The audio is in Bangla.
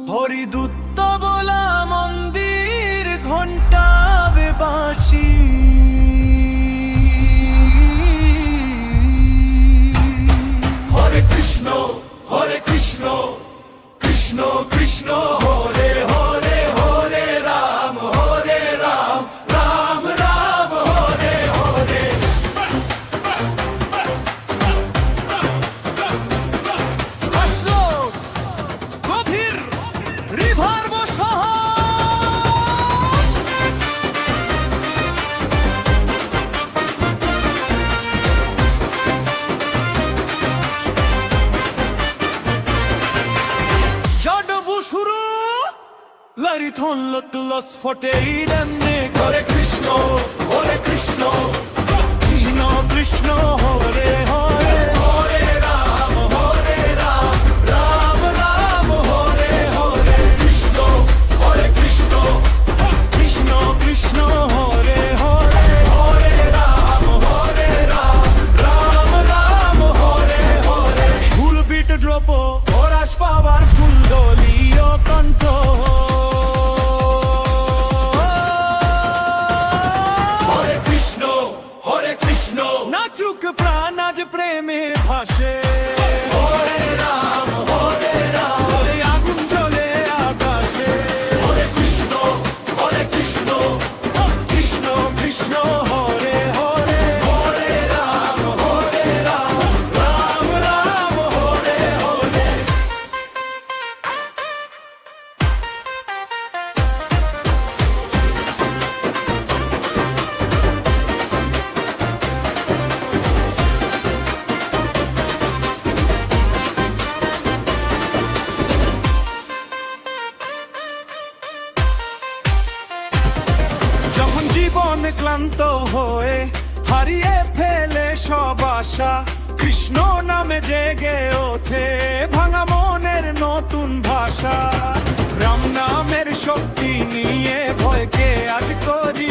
হরিদূত বলা মন্দির ঘণ্টা বাঁশি হরে কৃষ্ণ কৃষ্ণ কৃষ্ণ হরে হরে হরে রাম রাম রাম হরে হরে আসলো গভীর রিভার বসহ শুরু লারি থনল তুলস ফটে ইরানে হরে কৃষ্ণ কৃষ্ণ কৃষ্ণ হরে হরে হরে রাম রাম রাম হরে হরে কৃষ্ণ কৃষ্ণ কৃষ্ণ হরে হরে হরে রাম রাম রাম হরে হরে ফুল বিট ড্রপ ওরাস পাওয়ার ফুল দলীয় কণ্ঠ হরে কৃষ্ণ নাচুক প্রাণ আজ প্রেমে ভাসে হরে রাম আগুন জ্বলে আকাশে হরে কৃষ্ণ কৃষ্ণ কৃষ্ণ হরে হরে হরে রাম রাম রাম হরে হরে যখন জীবন ক্লান্ত হয়ে হারিয়ে ফেলে সব আশা কৃষ্ণ নামে জেগে ওঠে ভাঙা মনের নতুন ভাষা রাম নামের শক্তি নিয়ে ভয়কে আজ করি